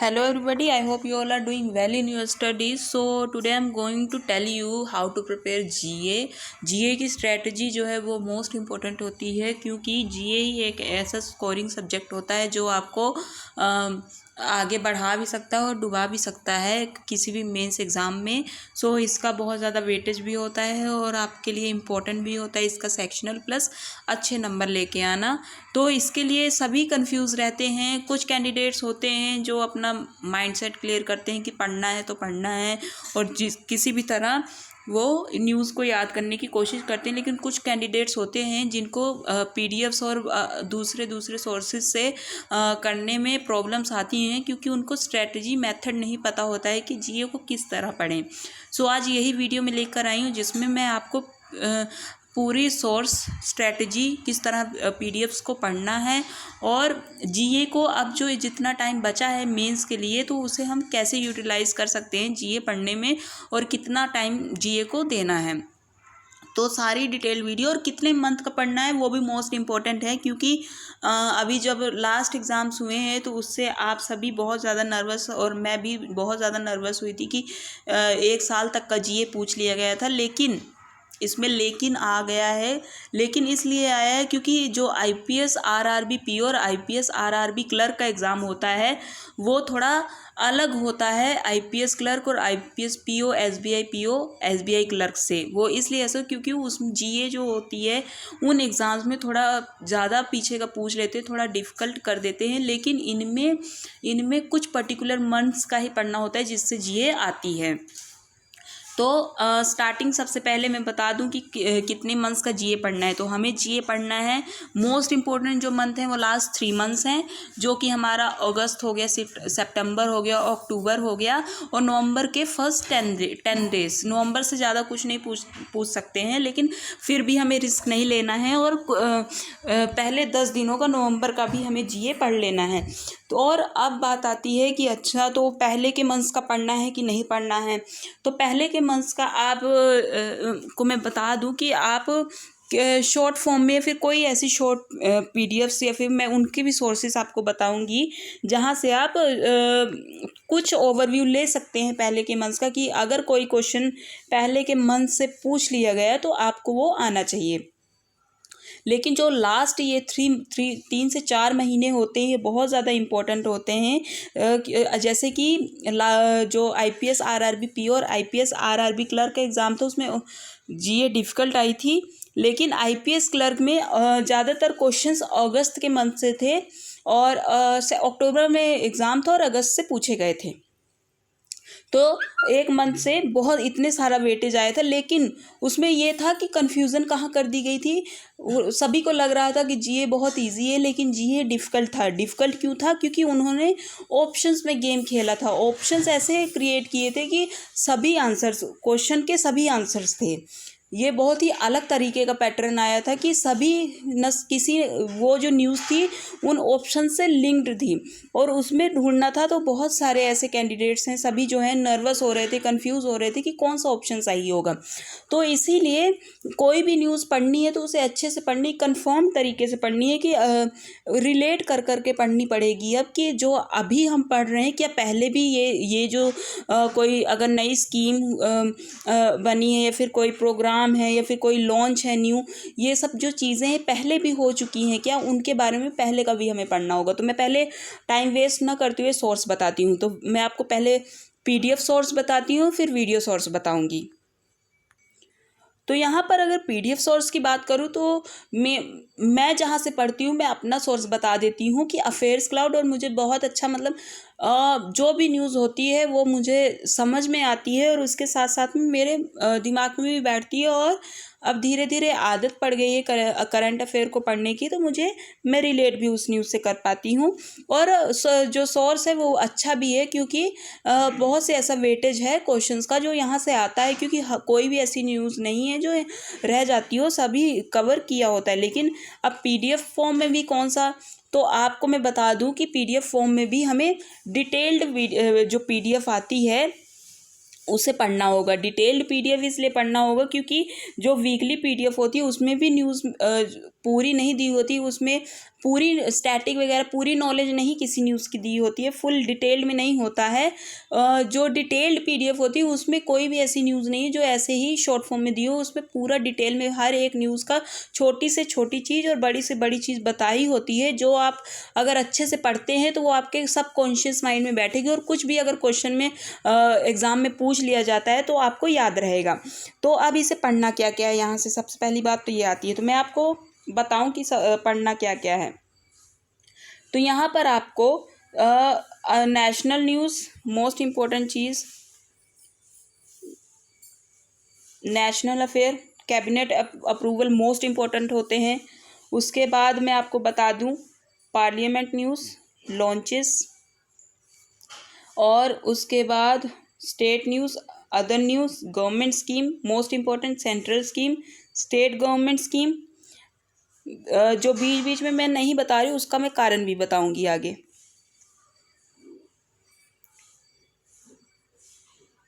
Hello everybody, I hope you all are doing well in your studies. So today I'm going to tell you how to prepare GA. GA की strategy जो है वो most important होती है क्योंकि GA ही एक ऐसा scoring subject होता है जो आपको आगे बढ़ा भी सकता है और डुबा भी सकता है किसी भी मेंस एग्ज़ाम में। सो इसका बहुत ज़्यादा वेटेज भी होता है और आपके लिए इम्पोर्टेंट भी होता है इसका सेक्शनल प्लस अच्छे नंबर लेके आना। तो इसके लिए सभी कंफ्यूज रहते हैं। कुछ कैंडिडेट्स होते हैं जो अपना माइंडसेट क्लियर करते हैं कि पढ़ना है तो पढ़ना है और किसी भी तरह वो न्यूज़ को याद करने की कोशिश करते हैं, लेकिन कुछ कैंडिडेट्स होते हैं जिनको पीडीएफ्स और दूसरे सोर्सेज से करने में प्रॉब्लम्स आती हैं क्योंकि उनको स्ट्रेटजी मेथड नहीं पता होता है कि जीए को किस तरह पढ़ें। सो आज यही वीडियो में लेकर आई हूँ जिसमें मैं आपको पूरी सोर्स स्ट्रेटजी किस तरह पीडीएफ्स को पढ़ना है और जीए को अब जो जितना टाइम बचा है मेंस के लिए तो उसे हम कैसे यूटिलाइज़ कर सकते हैं जीए पढ़ने में और कितना टाइम जीए को देना है। तो सारी डिटेल वीडियो और कितने मंथ का पढ़ना है वो भी मोस्ट इम्पॉर्टेंट है क्योंकि अभी जब लास्ट एग्ज़ाम्स हुए हैं तो उससे आप सभी बहुत ज़्यादा नर्वस और मैं भी बहुत ज़्यादा नर्वस हुई थी कि 1 साल तक का जीए पूछ लिया गया था, लेकिन इसमें लेकिन आ गया है। लेकिन इसलिए आया है क्योंकि जो आईपीएस आरआरबी पीओ और आईपीएस आरआरबी क्लर्क का एग्ज़ाम होता है वो थोड़ा अलग होता है आईपीएस क्लर्क और आईपीएस पीओ एसबीआई क्लर्क से। वो इसलिए ऐसा क्योंकि उस जीए जो होती है उन एग्ज़ाम्स में थोड़ा ज़्यादा पीछे का पूछ लेते हैं, थोड़ा डिफ़िकल्ट कर देते हैं, लेकिन इनमें कुछ पर्टिकुलर मंथ्स का ही पढ़ना होता है जिससे जीए आती है। तो स्टार्टिंग सबसे पहले मैं बता दूं कि कितने मंथ्स का जीए पढ़ना है। तो हमें जीए पढ़ना है, मोस्ट इम्पोर्टेंट जो मंथ हैं वो लास्ट 3 मंथ्स हैं जो कि हमारा अगस्त हो गया, सितंबर हो गया, अक्टूबर हो गया और नवंबर के फर्स्ट 10 डेज। नवंबर से ज़्यादा कुछ नहीं पूछ सकते हैं, लेकिन फिर भी हमें रिस्क नहीं लेना है और पहले 10 दिनों का नवंबर का भी हमें जीए पढ़ लेना है। तो और अब बात आती है कि अच्छा तो पहले के मंथ्स का पढ़ना है कि नहीं पढ़ना है। तो पहले के मंथ्स का आप को मैं बता दूं कि आप शॉर्ट फॉर्म में फिर कोई ऐसी शॉर्ट पीडीएफ्स या फिर मैं उनके भी सोर्सेस आपको बताऊंगी जहां से आप कुछ ओवरव्यू ले सकते हैं पहले के मंथ्स का कि अगर कोई क्वेश्चन पहले के मंथ से पूछ लिया गया तो आपको वो आना चाहिए। लेकिन जो लास्ट ये 3 से 4 महीने होते हैं ये बहुत ज़्यादा इम्पोर्टेंट होते हैं। जैसे कि जो आईपीएस आरआरबी पीओ और आईपीएस आरआरबी क्लर्क का एग्ज़ाम था उसमें जीए डिफ़िकल्ट आई थी, लेकिन आईपीएस क्लर्क में ज़्यादातर क्वेश्चंस अगस्त के मंथ से थे और अक्टूबर में एग्ज़ाम था और अगस्त से पूछे गए थे। तो 1 मंथ से बहुत इतने सारा वेटेज आया था, लेकिन उसमें ये था कि कन्फ्यूज़न कहाँ कर दी गई थी। सभी को लग रहा था कि जीए बहुत इजी है, लेकिन जीए डिफ़िकल्ट था। डिफ़िकल्ट क्यों था? क्योंकि उन्होंने ऑप्शंस में गेम खेला था। ऑप्शंस ऐसे क्रिएट किए थे कि सभी आंसर्स क्वेश्चन के सभी आंसर्स थे। ये बहुत ही अलग तरीके का पैटर्न आया था कि सभी किसी वो जो न्यूज़ थी उन ऑप्शन से लिंक्ड थी और उसमें ढूंढना था। तो बहुत सारे ऐसे कैंडिडेट्स हैं, सभी जो हैं नर्वस हो रहे थे, कंफ्यूज हो रहे थे कि कौन सा ऑप्शन सही होगा। तो इसीलिए कोई भी न्यूज़ पढ़नी है तो उसे अच्छे से पढ़नी, कंफर्म तरीके से पढ़नी है कि रिलेट कर करके पढ़नी पड़ेगी। अब कि जो अभी हम पढ़ रहे हैं क्या पहले भी ये जो कोई अगर नई स्कीम बनी है या फिर कोई प्रोग्राम है या फिर कोई लॉन्च है न्यू, ये सब जो चीज़ें हैं पहले भी हो चुकी हैं क्या, उनके बारे में पहले का भी हमें पढ़ना होगा। तो मैं पहले टाइम वेस्ट ना करते हुए सोर्स बताती हूँ। तो मैं आपको पहले पीडीएफ सोर्स बताती हूँ फिर वीडियो सोर्स बताऊँगी। तो यहाँ पर अगर पीडीएफ सोर्स की बात करूँ तो मैं जहाँ से पढ़ती हूँ मैं अपना सोर्स बता देती हूँ कि अफेयर्स क्लाउड, और मुझे बहुत अच्छा मतलब जो भी न्यूज़ होती है वो मुझे समझ में आती है और उसके साथ साथ में मेरे दिमाग में भी बैठती है और अब धीरे धीरे आदत पड़ गई है करंट अफेयर को पढ़ने की, तो मैं रिलेट भी उस न्यूज़ से कर पाती हूँ। और जो सोर्स है वो अच्छा भी है क्योंकि बहुत से ऐसा वेटेज है क्वेश्चंस का जो यहाँ से आता है, क्योंकि कोई भी ऐसी न्यूज़ नहीं है जो रह जाती हो, सभी कवर किया होता है। लेकिन अब पीडीएफ फॉर्म में भी कौन सा, तो आपको मैं बता दूं कि पीडीएफ फॉर्म में भी हमें डिटेल्ड जो पीडीएफ आती है उसे पढ़ना होगा। डिटेल्ड पीडीएफ इसलिए पढ़ना होगा क्योंकि जो वीकली पीडीएफ होती है उसमें भी न्यूज़ पूरी नहीं दी होती, उसमें पूरी स्टैटिक वगैरह पूरी नॉलेज नहीं किसी न्यूज़ की दी होती है, फुल डिटेल्ड में नहीं होता है। जो डिटेल्ड PDF होती है उसमें कोई भी ऐसी न्यूज़ नहीं है जो ऐसे ही शॉर्ट फॉर्म में दी हो, उसमें पूरा डिटेल में हर एक न्यूज़ का छोटी से छोटी चीज़ और बड़ी से बड़ी चीज़ बताई होती है, जो आप अगर अच्छे से पढ़ते हैं तो वो आपके सब कॉन्शियस माइंड में बैठेगी और कुछ भी अगर क्वेश्चन में एग्ज़ाम में पूछ लिया जाता है तो आपको याद रहेगा। तो अब इसे पढ़ना क्या क्या है, यहाँ से सबसे पहली बात तो ये आती है। तो मैं आपको बताऊं कि पढ़ना क्या क्या है। तो यहाँ पर आपको नेशनल न्यूज़ मोस्ट इम्पोर्टेंट चीज़, national affair, cabinet approval most important होते हैं। उसके बाद मैं आपको बता दूं पार्लियामेंट न्यूज़, लॉन्चेस, और उसके बाद state news, other news, government scheme most important, central scheme, state government scheme. जो बीच बीच में मैं नहीं बता रही उसका मैं कारण भी बताऊंगी आगे।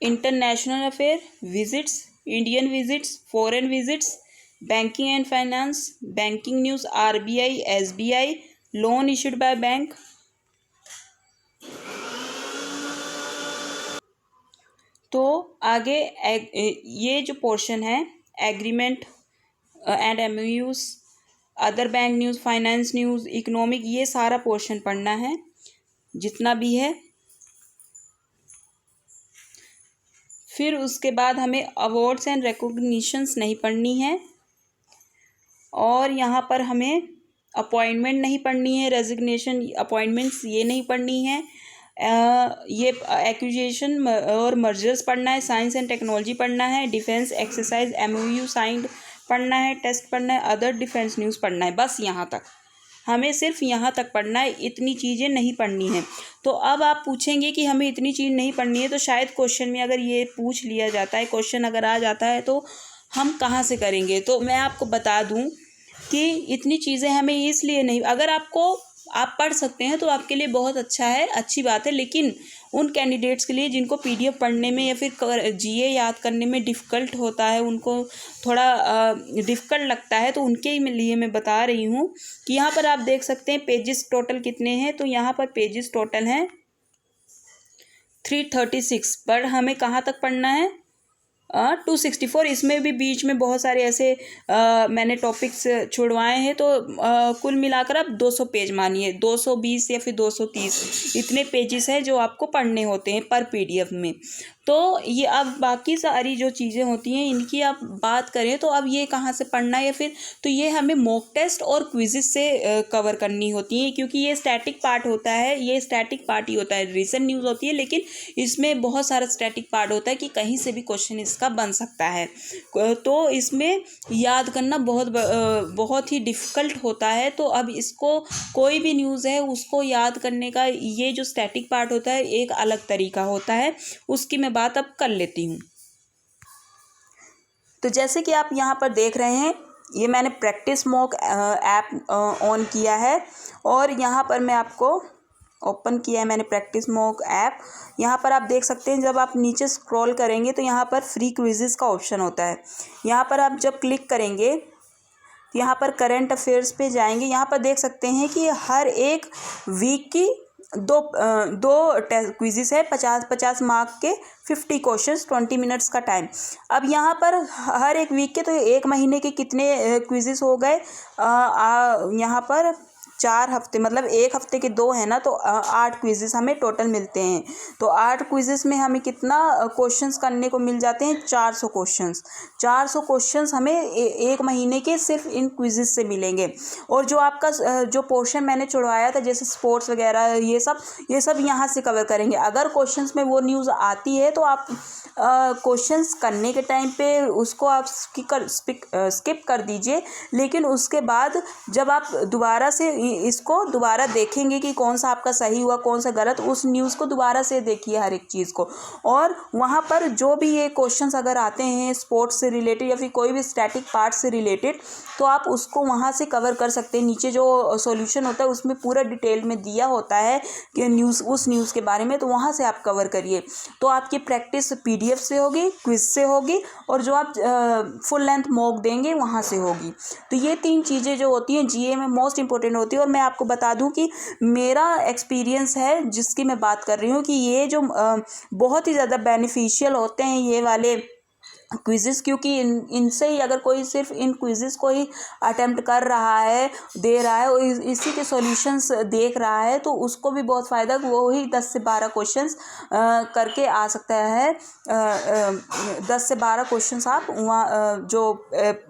International affair, visits, Indian visits, foreign visits, banking and finance, banking news, RBI, SBI, loan issued by bank. तो आगे ये जो पोर्शन है agreement and MOUs, other bank news, finance news, economic, ये सारा पोर्शन पढ़ना है जितना भी है। फिर उसके बाद हमें अवार्ड्स एंड रिकॉग्निशंस नहीं पढ़नी है, और यहाँ पर हमें अपॉइंटमेंट नहीं पढ़नी है, रेजिग्नेशन, अपॉइंटमेंट्स ये नहीं पढ़नी है। ये एक्विजिशन और मर्जर्स पढ़ना है, साइंस एंड टेक्नोलॉजी पढ़ना है, डिफेंस एक्सरसाइज MOU साइंड पढ़ना है, टेस्ट पढ़ना है, अदर डिफेंस न्यूज़ पढ़ना है। बस यहाँ तक, हमें सिर्फ यहाँ तक पढ़ना है, इतनी चीज़ें नहीं पढ़नी है। तो अब आप पूछेंगे कि हमें इतनी चीज़ नहीं पढ़नी है, तो शायद क्वेश्चन में अगर ये पूछ लिया जाता है, क्वेश्चन अगर आ जाता है तो हम कहाँ से करेंगे। तो मैं आपको बता दूँ कि इतनी चीज़ें हमें इसलिए नहीं, अगर आप पढ़ सकते हैं तो आपके लिए बहुत अच्छा है, अच्छी बात है, लेकिन उन कैंडिडेट्स के लिए जिनको PDF पढ़ने में या फिर GA याद करने में डिफ़िकल्ट होता है, उनको थोड़ा डिफ़िकल्ट लगता है, तो उनके लिए मैं बता रही हूँ कि यहाँ पर आप देख सकते हैं पेजेस टोटल कितने हैं। तो यहाँ पर पेजेस टोटल हैं 336, पर हमें कहाँ तक पढ़ना है 264। इसमें भी बीच में बहुत सारे ऐसे मैंने टॉपिक्स छुड़वाए हैं, तो कुल मिलाकर आप 200 पेज मानिए, 220 या फिर 230 इतने पेजेस हैं जो आपको पढ़ने होते हैं पर PDF में। तो ये अब बाकी सारी जो चीज़ें होती हैं इनकी आप बात करें तो अब ये कहाँ से पढ़ना है, या फिर तो ये हमें मॉक टेस्ट और क्विज़ेस से कवर करनी होती हैं, क्योंकि ये स्टैटिक पार्ट होता है, ये स्टैटिक पार्ट ही होता है। रीसेंट न्यूज़ होती है लेकिन इसमें बहुत सारा स्टैटिक पार्ट होता है कि कहीं से भी क्वेश्चन इसका बन सकता है। तो इसमें याद करना बहुत ही डिफ़िकल्ट होता है। तो अब इसको कोई भी न्यूज़ है उसको याद करने का ये जो स्टैटिक पार्ट होता है एक अलग तरीका होता है, उसकी मैं बात अब कर लेती हूँ। तो जैसे कि आप यहाँ पर देख रहे हैं, ये मैंने प्रैक्टिस मॉक ऐप ऑन किया है, और यहाँ पर मैं आपको ओपन किया है मैंने प्रैक्टिस मॉक ऐप। यहाँ पर आप देख सकते हैं, जब आप नीचे स्क्रॉल करेंगे तो यहाँ पर फ्री क्विज़ेस का ऑप्शन होता है। यहाँ पर आप जब क्लिक करेंगे तो यहाँ पर करंट अफेयर्स पे जाएंगे। यहाँ पर देख सकते हैं कि हर एक वीक की दो क्विज़ेस है, 50-50 मार्क के, 50 क्वेश्चंस, 20 मिनट्स का टाइम। अब यहाँ पर हर एक वीक के, तो एक महीने के कितने क्विज़ेस हो गए, यहाँ पर 4 हफ्ते, मतलब एक हफ्ते के 2 हैं ना, तो 8 क्विज़ेस हमें टोटल मिलते हैं। तो 8 क्विज़ेस में हमें कितना क्वेश्चंस करने को मिल जाते हैं, 400 क्वेश्चंस। 400 क्वेश्चंस हमें एक महीने के सिर्फ इन क्विज़ेस से मिलेंगे। और जो आपका जो पोर्शन मैंने छुड़वाया था, जैसे स्पोर्ट्स वगैरह, ये सब यहाँ से कवर करेंगे। अगर क्वेश्चंस में वो न्यूज़ आती है तो आप क्वेश्चंस करने के टाइम पे उसको आप स्किप कर दीजिए, लेकिन उसके बाद जब आप दोबारा से इसको दोबारा देखेंगे कि कौन सा आपका सही हुआ कौन सा गलत, उस न्यूज़ को दोबारा से देखिए हर एक चीज़ को। और वहाँ पर जो भी ये क्वेश्चंस अगर आते हैं स्पोर्ट्स से रिलेटेड या फिर कोई भी स्टैटिक पार्ट से रिलेटेड, तो आप उसको वहाँ से कवर कर सकते हैं। नीचे जो सॉल्यूशन होता है उसमें पूरा डिटेल में दिया होता है कि उस न्यूज़ के बारे में, तो वहाँ से आप कवर करिए। तो आपकी प्रैक्टिस PDF से होगी, क्विज से होगी, और जो आप फुल लेंथ मॉक देंगे वहाँ से होगी। तो ये 3 चीज़ें जो होती हैं GA में मोस्ट इंपॉर्टेंट होती है, और मैं आपको बता दूं कि मेरा एक्सपीरियंस है जिसकी मैं बात कर रही हूँ कि ये जो बहुत ही ज़्यादा बेनिफिशियल होते हैं ये वाले क्विज़ेस, क्योंकि इनसे ही अगर कोई सिर्फ इन क्विज़ेस को ही अटेम्प्ट कर रहा है, दे रहा है और इसी के सॉल्यूशंस देख रहा है तो उसको भी बहुत फ़ायदा, वो ही 10 से 12 क्वेश्चंस करके आ सकता है। 10 से 12 क्वेश्चंस आप वहाँ जो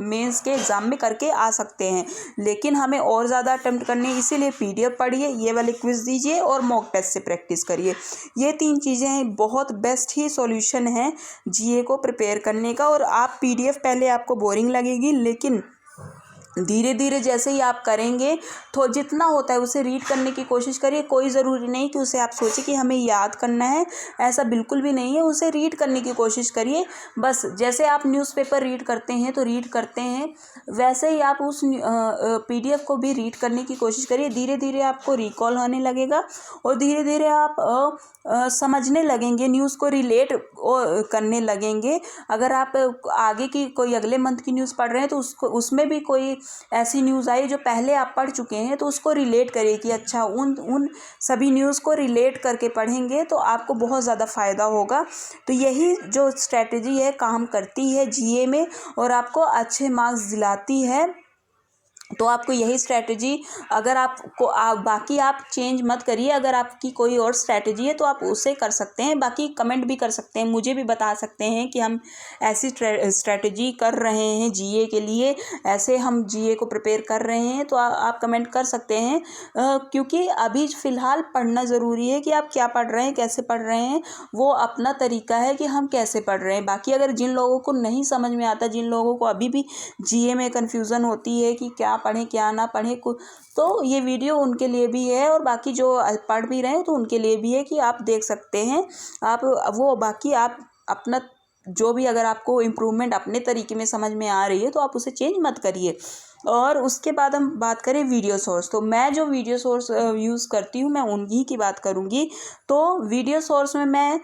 मेंस के एग्ज़ाम में करके आ सकते हैं। लेकिन हमें और ज़्यादा अटेम्प्ट करने, इसीलिए PDF पढ़िए, ये वाले क्विज़ दीजिए और मॉक टेस्ट से प्रैक्टिस करिए। ये 3 चीज़ें बहुत बेस्ट ही सॉल्यूशन है GA को प्रिपेयर करने का। और आप PDF पहले आपको बोरिंग लगेगी, लेकिन धीरे धीरे जैसे ही आप करेंगे तो जितना होता है उसे रीड करने की कोशिश करिए। कोई ज़रूरी नहीं कि उसे आप सोचिए कि हमें याद करना है, ऐसा बिल्कुल भी नहीं है। उसे रीड करने की कोशिश करिए। बस जैसे आप न्यूज़पेपर रीड करते हैं तो रीड करते हैं, वैसे ही आप उस PDF को भी रीड करने की कोशिश करिए। धीरे धीरे आपको रिकॉल होने लगेगा और धीरे धीरे आप समझने लगेंगे, न्यूज़ को रिलेट करने लगेंगे। अगर आप आगे की कोई अगले मंथ की न्यूज़ पढ़ रहे हैं तो उसमें भी कोई ऐसी न्यूज़ आई जो पहले आप पढ़ चुके हैं तो उसको रिलेट करिए कि अच्छा उन सभी न्यूज़ को रिलेट करके पढ़ेंगे तो आपको बहुत ज़्यादा फ़ायदा होगा। तो यही जो स्ट्रैटेजी है काम करती है GA में और आपको अच्छे मार्क्स दिलाती है। तो आपको यही स्ट्रैटेजी, अगर आपको बाकी आप चेंज मत करिए। अगर आपकी कोई और स्ट्रैटेजी है तो आप उसे कर सकते हैं, बाकी कमेंट भी कर सकते हैं, मुझे भी बता सकते हैं कि हम ऐसी स्ट्रैटेजी कर रहे हैं GA के लिए, ऐसे हम GA को प्रिपेयर कर रहे हैं। तो आप कमेंट कर सकते हैं, क्योंकि अभी फ़िलहाल पढ़ना ज़रूरी है कि आप क्या पढ़ रहे हैं, कैसे पढ़ रहे हैं, वो अपना तरीका है कि हम कैसे पढ़ रहे हैं। बाकी अगर जिन लोगों को नहीं समझ में आता, जिन लोगों को अभी भी GA में कन्फ्यूज़न होती है कि क्या पढ़ें क्या ना पढ़ें, तो ये वीडियो उनके लिए भी है और बाकी जो पढ़ भी रहे हैं तो उनके लिए भी है कि आप देख सकते हैं। आप वो बाकी आप अपना जो भी, अगर आपको इम्प्रूवमेंट अपने तरीके में समझ में आ रही है तो आप उसे चेंज मत करिए। और उसके बाद हम बात करें वीडियो सोर्स, तो मैं जो वीडियो सोर्स यूज़ करती हूँ मैं उन्हीं की बात करूँगी। तो वीडियो सोर्स में मैं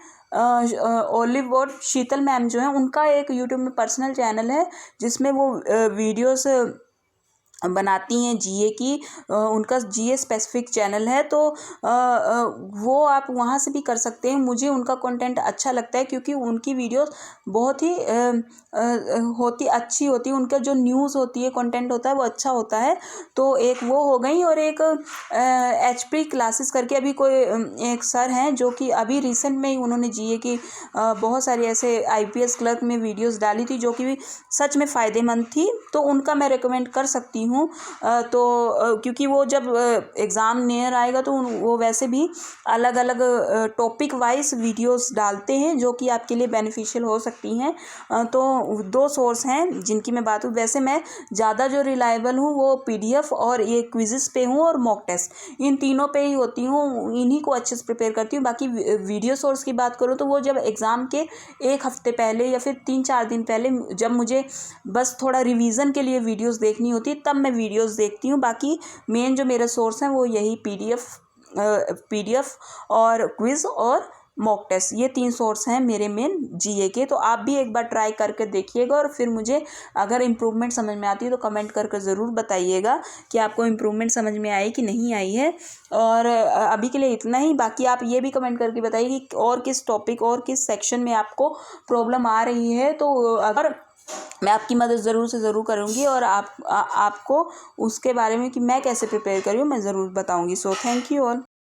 ओलिव और शीतल मैम जो हैं उनका एक यूट्यूब में पर्सनल चैनल है जिसमें वो वीडियोस बनाती हैं GA की, उनका GA स्पेसिफिक चैनल है। तो वो आप वहाँ से भी कर सकते हैं। मुझे उनका कंटेंट अच्छा लगता है क्योंकि उनकी वीडियोस बहुत ही अच्छी होती है। उनका जो न्यूज़ होती है, कंटेंट होता है वो अच्छा होता है। तो एक वो हो गई और एक HP क्लासेस करके अभी कोई एक सर हैं जो कि अभी रिसेंट में ही उन्होंने GA की बहुत सारी ऐसे IPS क्लर्क में वीडियोस डाली थी जो कि सच में फ़ायदेमंद थी। तो उनका मैं रिकमेंड कर सकती हूँ। क्योंकि वो जब एग्ज़ाम नियर आएगा तो वो वैसे भी अलग अलग टॉपिक वाइज वीडियोस डालते हैं जो कि आपके लिए बेनिफिशियल हो सकती हैं। तो 2 सोर्स हैं जिनकी मैं बात हूँ। वैसे मैं ज़्यादा जो रिलायबल हूँ वो PDF और ये क्विज़ेस पे हूँ और मॉक टेस्ट, इन तीनों पे ही होती हूँ, इन्हीं को अच्छे से प्रिपेयर करती हूँ। बाकी वीडियो सोर्स की बात करूँ तो वो जब एग्ज़ाम के 1 हफ्ते पहले या फिर 3-4 दिन पहले जब मुझे बस थोड़ा रिवीजन के लिए वीडियोस देखनी होती है तब मैं वीडियोस देखती हूँ। बाकी मेन जो मेरे सोर्स हैं वो यही PDF और क्विज़ और मॉक टेस्ट, ये 3 सोर्स हैं मेरे मेन GA के। तो आप भी एक बार ट्राई करके देखिएगा और फिर मुझे अगर इम्प्रूवमेंट समझ में आती है तो कमेंट करके ज़रूर बताइएगा कि आपको इम्प्रूवमेंट समझ में आई कि नहीं आई है। और अभी के लिए इतना ही। बाकी आप ये भी कमेंट करके बताइए कि और किस टॉपिक और किस सेक्शन में आपको प्रॉब्लम आ रही है। तो अगर मैं आपकी मदद ज़रूर से ज़रूर करूँगी और आपको उसके बारे में कि मैं कैसे प्रिपेयर करूँ मैं ज़रूर बताऊँगी। So thank you all.